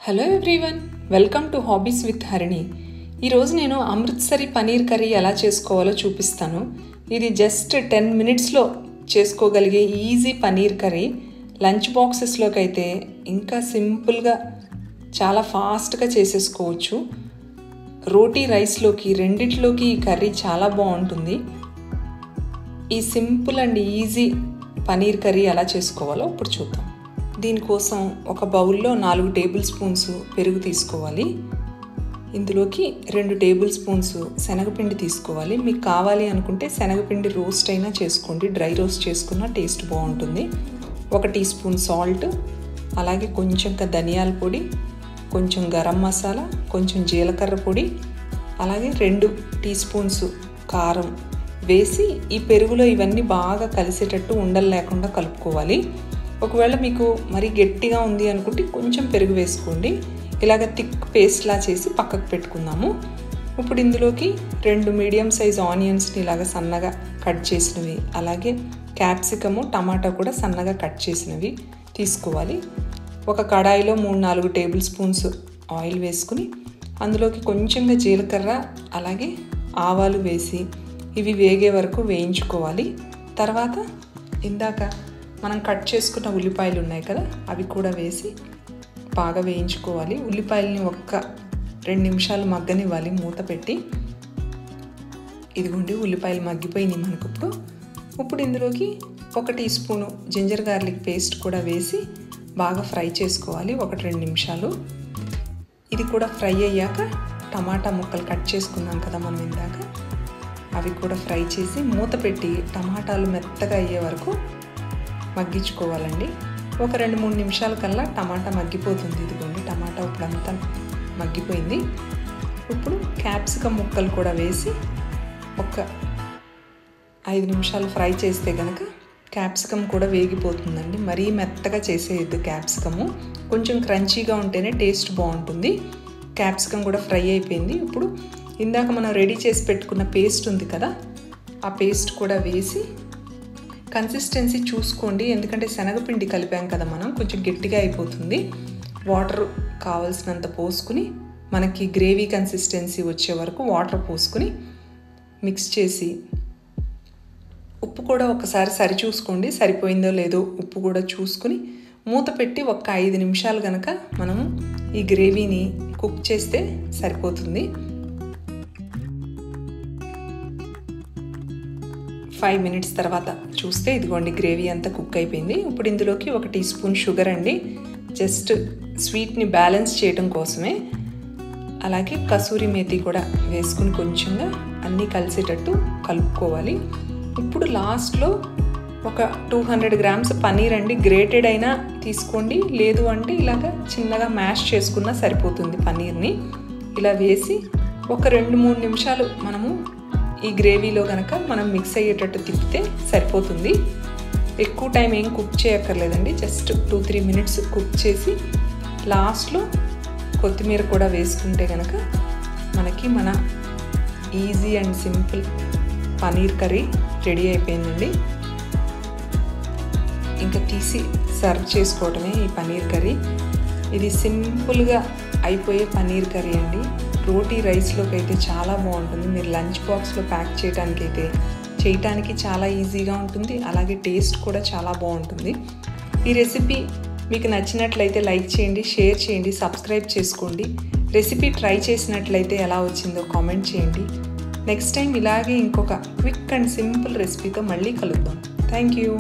Hello everyone, welcome to hobbies with Harini. ఈరోజు నేను Amritsari paneer curry ఎలా చేసుకోవాలో చూపిస్తాను. ఇది జస్ట్ 10 మినిట్స్లో చేసుకోగలిగే ఈజీ పనీర్ కర్రీ. లంచ్ బాక్సెస్లోకి అయితే ఇంకా సింపుల్గా చాలా ఫాస్ట్గా చేసేసుకోవచ్చు. రోటీ రైస్లోకి రెండిట్లోకి ఈ కర్రీ చాలా బాగుంటుంది. ఈ simple and easy paneer curry ఎలా చేసుకోవాలో ఇప్పుడు చూద్దాం. దీనికోసం ఒక బౌల్లో 4 టేబుల్ స్పూన్స్ పెరుగు తీసుకోవాలి. ఇందులోకి 2 టేబుల్ స్పూన్స్ శనగపిండి తీసుకోవాలి. మీకు కావాలి అనుకుంటే శనగపిండి రోస్ట్ అయినా చేసుకోండి, డ్రై రోస్ట్ చేసుకున్న టేస్ట్ బాగుంటుంది. 1 టీ స్పూన్ సాల్ట్, అలాగే కొంచెం ధనియాల పొడి, కొంచెం గరం మసాలా, కొంచెం జీలకర్ర పొడి, అలాగే 2 టీ స్పూన్స్ కారం వేసి ఈ పెరుగులో ఇవన్నీ బాగా కలిసేటట్టు ఉండలు లేకుండా కలుపుకోవాలి. ఒకవేళ మీకు మరీ గట్టిగా ఉంది అనుకుంటే కొంచెం పెరుగు వేసుకోండి. ఇలాగ థిక్ పేస్ట్లా చేసి పక్కకు పెట్టుకుందాము. ఇప్పుడు ఇందులోకి 2 మీడియం సైజ్ ఆనియన్స్ని ఇలాగ సన్నగా కట్ చేసినవి, అలాగే క్యాప్సికము, టమాటా కూడా సన్నగా కట్ చేసినవి తీసుకోవాలి. ఒక కడాయిలో 3-4 టేబుల్ స్పూన్స్ ఆయిల్ వేసుకుని అందులోకి కొంచెంగా జీలకర్ర అలాగే ఆవాలు వేసి ఇవి వేగే వరకు వేయించుకోవాలి. తర్వాత ఇందాక మనం కట్ చేసుకున్న ఉల్లిపాయలు ఉన్నాయి కదా, అవి కూడా వేసి బాగా వేయించుకోవాలి. ఉల్లిపాయలని 1-2 నిమిషాలు మగ్గనివ్వాలి మూత పెట్టి. ఇదిగోండి, ఉల్లిపాయలు మగ్గిపోయినాయి మనకు. ఇప్పుడు ఇందులోకి 1 teaspoon ginger garlic paste కూడా వేసి బాగా ఫ్రై చేసుకోవాలి 1-2 నిమిషాలు. ఇది కూడా ఫ్రై అయ్యాక టమాటా ముక్కలు కట్ చేసుకున్నాం కదా మనం ఇందాక, అవి కూడా ఫ్రై చేసి మూత పెట్టి టమాటాలు మెత్తగా అయ్యే వరకు మగ్గించుకోవాలండి. ఒక 2-3 నిమిషాల కల్లా టమాటా మగ్గిపోతుంది. ఇదిగోండి, టమాటా ఇప్పుడంతా మగ్గిపోయింది. ఇప్పుడు క్యాప్సికమ్ ముక్కలు కూడా వేసి ఒక 5 నిమిషాలు ఫ్రై చేస్తే కనుక క్యాప్సికమ్ కూడా వేగిపోతుందండి. మరీ మెత్తగా చేసేయద్దు క్యాప్సికము, కొంచెం క్రంచీగా ఉంటేనే టేస్ట్ బాగుంటుంది. క్యాప్సికమ్ కూడా ఫ్రై అయిపోయింది. ఇప్పుడు ఇందాక మనం రెడీ చేసి పెట్టుకున్న పేస్ట్ ఉంది కదా, ఆ పేస్ట్ కూడా వేసి కన్సిస్టెన్సీ చూసుకోండి, ఎందుకంటే శనగపిండి కలిపాం కదా మనం, కొంచెం గట్టిగా అయిపోతుంది. వాటర్ కావాల్సినంత పోసుకుని మనకి గ్రేవీ కన్సిస్టెన్సీ వచ్చే వరకు వాటర్ పోసుకుని మిక్స్ చేసి ఉప్పు కూడా ఒకసారి సరి చూసుకోండి, సరిపోయిందో లేదో ఉప్పు కూడా చూసుకుని మూత పెట్టి 5 నిమిషాలు కనుక మనము ఈ గ్రేవీని కుక్ చేస్తే సరిపోతుంది. 5 మినిట్స్ తర్వాత చూస్తే ఇదిగోండి, గ్రేవీ అంతా కుక్ అయిపోయింది. ఇప్పుడు ఇందులోకి 1 టీ స్పూన్ షుగర్ అండి, జస్ట్ స్వీట్ని బ్యాలెన్స్ చేయడం కోసమే. అలాగే కసూరి మేతి కూడా వేసుకుని కొంచెంగా అన్నీ కలిసేటట్టు కలుపుకోవాలి. ఇప్పుడు లాస్ట్లో ఒక 200 గ్రామ్స్ పనీర్ అండి, గ్రేటెడ్ అయినా తీసుకోండి, లేదు అంటే ఇలాగ చిన్నగా మ్యాష్ చేసుకున్నా సరిపోతుంది. పనీర్ని ఇలా వేసి ఒక 2-3 నిమిషాలు మనము ఈ గ్రేవీలో కనుక మనం మిక్స్ అయ్యేటట్టు తిప్పితే సరిపోతుంది. ఎక్కువ టైం ఏం కుక్ చేయక్కర్లేదండి, జస్ట్ 2-3 మినిట్స్ కుక్ చేసి లాస్ట్లో కొత్తిమీర కూడా వేసుకుంటే కనుక మనకి మన easy and simple paneer curry ready అయిపోయిందండి. ఇంకా తీసి సర్వ్ చేసుకోవటమే ఈ పనీర్ కర్రీ. ఇది సింపుల్గా అయిపోయే పనీర్ కర్రీ అండి. రోటీ రైస్లోకి అయితే చాలా బాగుంటుంది. మీరు లంచ్ బాక్స్లో ప్యాక్ చేయటానికి చాలా ఈజీగా ఉంటుంది, అలాగే టేస్ట్ కూడా చాలా బాగుంటుంది. ఈ రెసిపీ మీకు నచ్చినట్లయితే లైక్ చేయండి, షేర్ చేయండి, సబ్స్క్రైబ్ చేసుకోండి. రెసిపీ ట్రై చేసినట్లయితే ఎలా వచ్చిందో కామెంట్ చేయండి. నెక్స్ట్ టైం ఇలాగే ఇంకొక క్విక్ అండ్ సింపుల్ రెసిపీతో మళ్ళీ కలుద్దాం. Thank you.